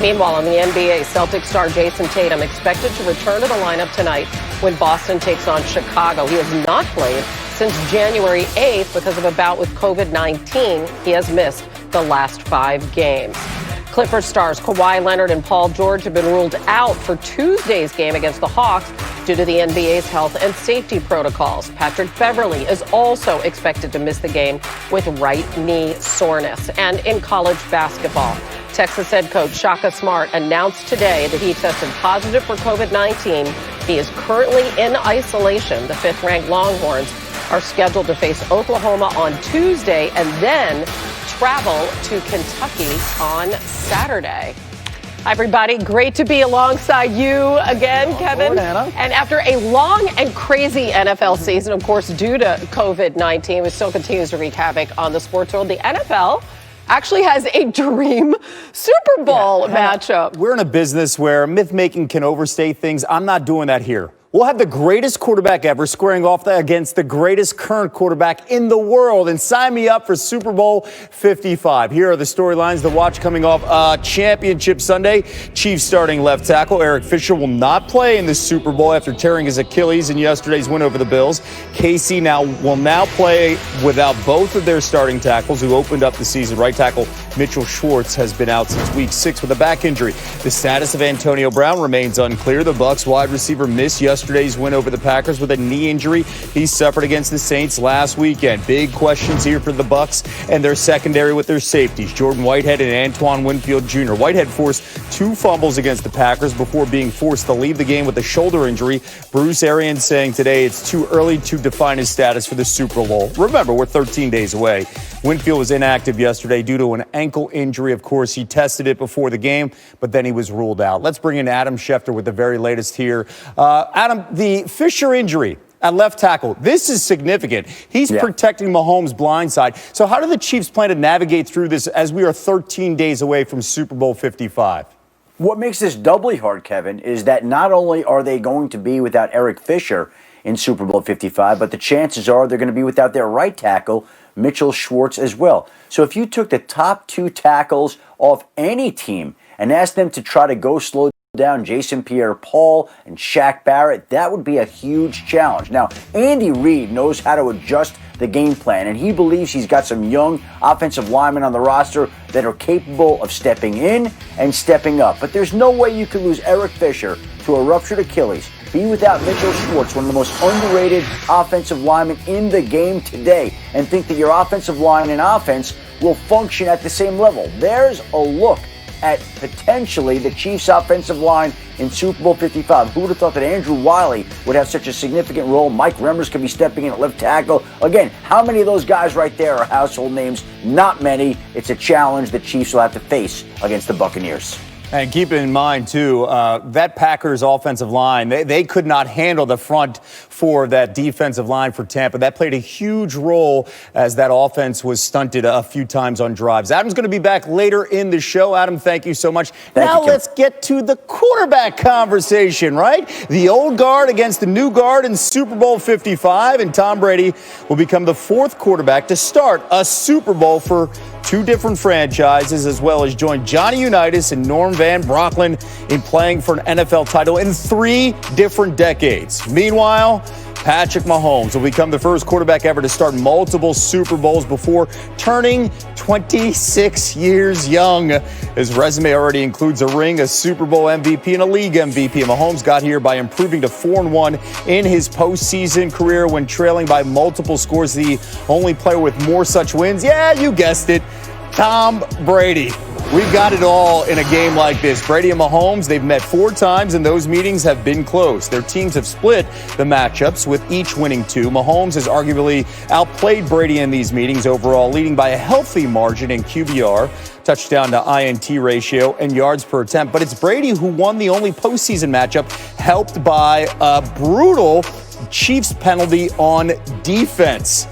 Meanwhile, in the NBA, Celtics star Jayso Tatum expected to return to the lineup tonight when Boston takes on Chicago. He has not played since January 8th because of a bout with COVID-19. He has missed the last 5 games. Clippers stars Kawhi Leonard and Paul George have been ruled out for Tuesday's game against the Hawks due to the NBA's health and safety protocols. Patrick Beverley is also expected to miss the game with right knee soreness. And in college basketball, Texas head coach Shaka Smart announced today that he tested positive for COVID-19. He is currently in isolation. The 5th-ranked Longhorns are scheduled to face Oklahoma on Tuesday and then travel to Kentucky on Saturday. Hi, everybody. Great to be alongside you again, Kevin. And after a long and crazy NFL season, of course, due to COVID-19, which still continues to wreak havoc on the sports world, the NFL actually has a dream Super Bowl matchup. We're in a business where myth-making can overstate things. I'm not doing that here. We'll have the greatest quarterback ever squaring off against the greatest current quarterback in the world. And sign me up for Super Bowl 55. Here are the storylines to watch coming off Championship Sunday. Chiefs starting left tackle Eric Fisher will not play in the Super Bowl after tearing his Achilles in yesterday's win over the Bills. KC will now play without both of their starting tackles who opened up the season. Right tackle Mitchell Schwartz has been out since week 6 with a back injury. The status of Antonio Brown remains unclear. The Bucs wide receiver missed yesterday's win over the Packers with a knee injury he suffered against the Saints last weekend. Big questions here for the Bucs and their secondary with their safeties, Jordan Whitehead and Antoine Winfield Jr. Whitehead forced 2 fumbles against the Packers before being forced to leave the game with a shoulder injury. Bruce Arians saying today it's too early to define his status for the Super Bowl. Remember, we're 13 days away. Winfield was inactive yesterday due to an ankle injury. Of course, he tested it before the game, but then he was ruled out. Let's bring in Adam Schefter with the very latest here. Adam, the Fisher injury at left tackle, this is significant. He's protecting Mahomes' blind side. So how do the Chiefs plan to navigate through this as we are 13 days away from Super Bowl 55? What makes this doubly hard, Kevin, is that not only are they going to be without Eric Fisher in Super Bowl 55, but the chances are they're going to be without their right tackle, Mitchell Schwartz, as well. So if you took the top 2 tackles off any team and asked them to try to go slow down Jason Pierre-Paul and Shaq Barrett, that would be a huge challenge. Now, Andy Reid knows how to adjust the game plan, and he believes he's got some young offensive linemen on the roster that are capable of stepping in and stepping up. But there's no way you can lose Eric Fisher to a ruptured Achilles, be without Mitchell Schwartz, one of the most underrated offensive linemen in the game today, and think that your offensive line and offense will function at the same level. There's a look at potentially the Chiefs' offensive line in Super Bowl 55. Who would have thought that Andrew Wiley would have such a significant role? Mike Remmers could be stepping in at left tackle. Again, how many of those guys right there are household names? Not many. It's a challenge the Chiefs will have to face against the Buccaneers. And keep in mind, too, that Packers offensive line, they could not handle the front four of that defensive line for Tampa. That played a huge role as that offense was stunted a few times on drives. Adam's going to be back later in the show. Adam, thank you so much. Now let's get to the quarterback conversation, right? The old guard against the new guard in Super Bowl 55, and Tom Brady will become the 4th quarterback to start a Super Bowl for 2 different franchises, as well as join Johnny Unitas and Norm Van Brocklin in playing for an NFL title in 3 different decades. Meanwhile, Patrick Mahomes will become the first quarterback ever to start multiple Super Bowls before turning 26 years young. His resume already includes a ring, a Super Bowl MVP, and a league MVP. Mahomes got here by improving to 4-1 in his postseason career when trailing by multiple scores. The only player with more such wins, yeah, you guessed it, Tom Brady. We've got it all in a game like this. Brady and Mahomes, they've met 4 times, and those meetings have been close. Their teams have split the matchups, with each winning 2. Mahomes has arguably outplayed Brady in these meetings overall, leading by a healthy margin in QBR, touchdown to INT ratio, and yards per attempt. But it's Brady who won the only postseason matchup, helped by a brutal Chiefs penalty on defense.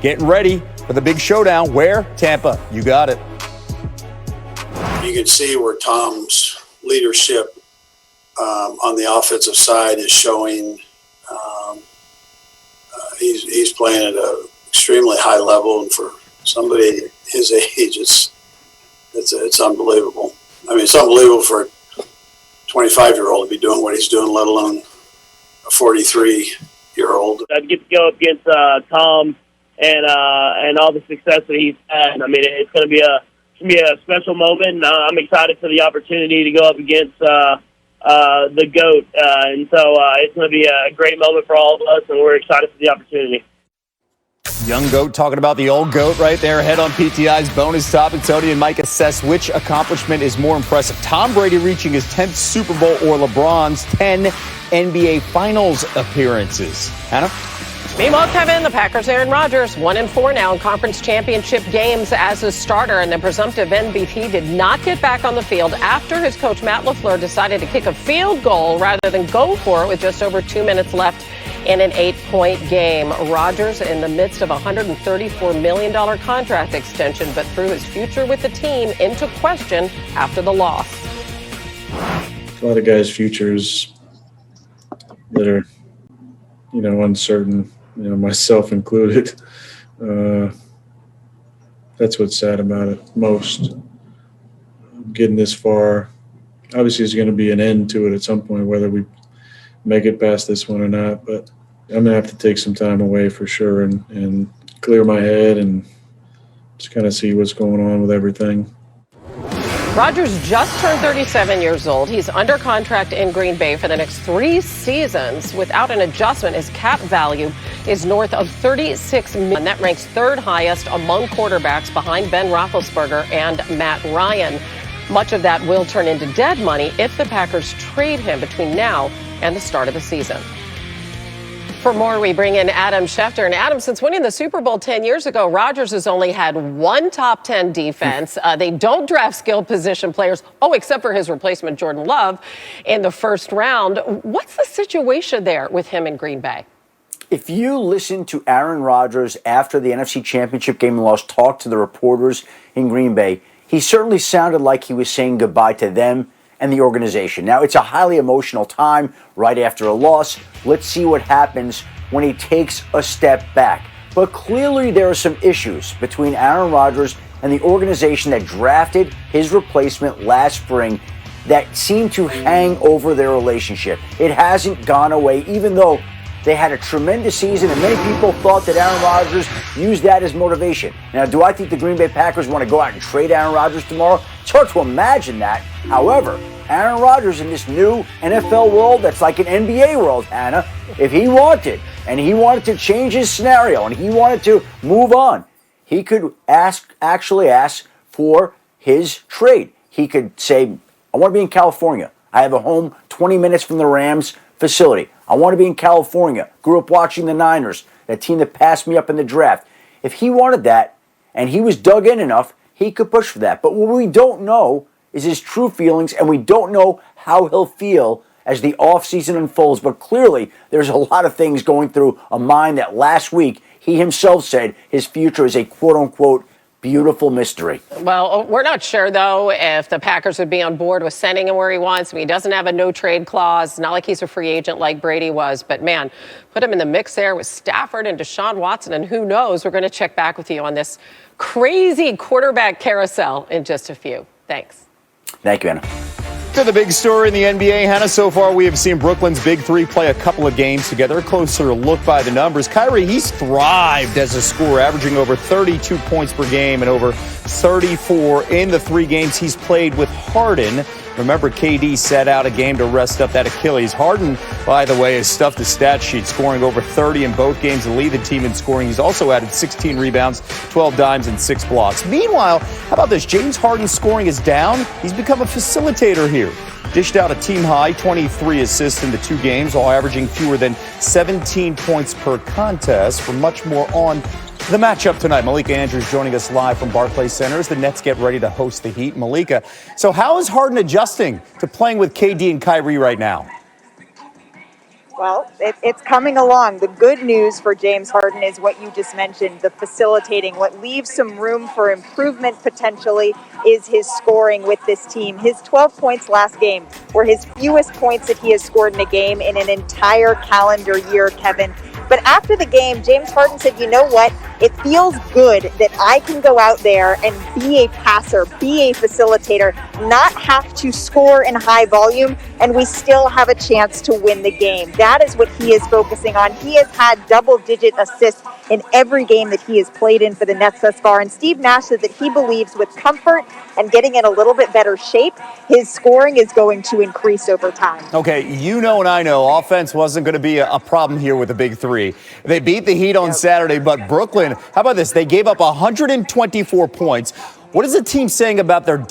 Getting ready for the big showdown. Where? Tampa. You got it. You can see where Tom's leadership on the offensive side is showing. He's playing at an extremely high level, and for somebody his age, it's unbelievable. I mean, it's unbelievable for a 25-year-old to be doing what he's doing, let alone a 43-year-old. I'd get to go up against Tom and all the success that he's had. I mean, it's going to be a special moment. I'm excited for the opportunity to go up against the GOAT, and so it's going to be a great moment for all of us, and we're excited for the opportunity. Young GOAT talking about the old GOAT right there. Head on PTI's bonus topic. Tony and Mike assess which accomplishment is more impressive. Tom Brady reaching his 10th Super Bowl or LeBron's 10 NBA Finals appearances. Hannah? Meanwhile, Kevin, the Packers' Aaron Rodgers, 1-4 now in conference championship games as a starter, and the presumptive MVP did not get back on the field after his coach Matt LaFleur decided to kick a field goal rather than go for it with just over 2 minutes left in an 8-point game. Rodgers in the midst of a $134 million contract extension, but threw his future with the team into question after the loss. A lot of guys' futures that are, uncertain, myself included. That's what's sad about it most. Getting this far, obviously there's going to be an end to it at some point, whether we make it past this one or not, but I'm going to have to take some time away for sure and clear my head and just kind of see what's going on with everything. Rodgers just turned 37 years old. He's under contract in Green Bay for the next 3 seasons. Without an adjustment, his cap value is north of $36 million. That ranks third highest among quarterbacks behind Ben Roethlisberger and Matt Ryan. Much of that will turn into dead money if the Packers trade him between now and the start of the season. For more, we bring in Adam Schefter. And Adam, since winning the Super Bowl 10 years ago, Rodgers has only had one top 10 defense. They don't draft skilled position players, except for his replacement, Jordan Love, in the first round. What's the situation there with him in Green Bay? If you listen to Aaron Rodgers after the NFC Championship game and loss talk to the reporters in Green Bay, he certainly sounded like he was saying goodbye to them and the organization. Now, it's a highly emotional time right after a loss. Let's see what happens when he takes a step back. But clearly there are some issues between Aaron Rodgers and the organization that drafted his replacement last spring that seem to hang over their relationship. It hasn't gone away, even though they had a tremendous season, and many people thought that Aaron Rodgers used that as motivation. Now, do I think the Green Bay Packers want to go out and trade Aaron Rodgers tomorrow? It's hard to imagine that. However, Aaron Rodgers in this new NFL world that's like an NBA world, Hannah, if he wanted, and he wanted to change his scenario, and he wanted to move on, he could actually ask for his trade. He could say, I want to be in California. I have a home 20 minutes from the Rams facility. I want to be in California. Grew up watching the Niners, that team that passed me up in the draft. If he wanted that and he was dug in enough, he could push for that. But what we don't know is his true feelings, and we don't know how he'll feel as the offseason unfolds. But clearly, there's a lot of things going through a mind that last week he himself said his future is a quote-unquote beautiful mystery. Well, we're not sure, though, if the Packers would be on board with sending him where he wants. I mean, he doesn't have a no-trade clause. Not like he's a free agent like Brady was. But, man, put him in the mix there with Stafford and Deshaun Watson. And who knows? We're going to check back with you on this crazy quarterback carousel in just a few. Thanks. Thank you, Anna. To the big story in the NBA, Hannah, so far we have seen Brooklyn's Big Three play a couple of games together. A closer look by the numbers. Kyrie, he's thrived as a scorer, averaging over 32 points per game and over 34 in the 3 games he's played with Harden. Remember, KD sat out a game to rest up that Achilles. Harden, by the way, has stuffed the stat sheet, scoring over 30 in both games to lead the team in scoring. He's also added 16 rebounds, 12 dimes, and 6 blocks. Meanwhile, how about this? James Harden's scoring is down. He's become a facilitator here. Dished out a team-high 23 assists in the 2 games, while averaging fewer than 17 points per contest. For much more on the matchup tonight, Malika Andrews joining us live from Barclays Center as the Nets get ready to host the Heat. Malika, so how is Harden adjusting to playing with KD and Kyrie right now? Well, it's coming along. The good news for James Harden is what you just mentioned, the facilitating. What leaves some room for improvement potentially is his scoring with this team. His 12 points last game were his fewest points that he has scored in a game in an entire calendar year, Kevin. But after the game, James Harden said, you know what? It feels good that I can go out there and be a passer, be a facilitator, not have to score in high volume, and we still have a chance to win the game. That is what he is focusing on. He has had double-digit assists in every game that he has played in for the Nets thus far. And Steve Nash said that he believes with comfort and getting in a little bit better shape, his scoring is going to increase over time. Okay, you know and I know offense wasn't going to be a problem here with the big three. They beat the Heat on Saturday, but Brooklyn, how about this? They gave up 124 points. What is the team saying about their defense?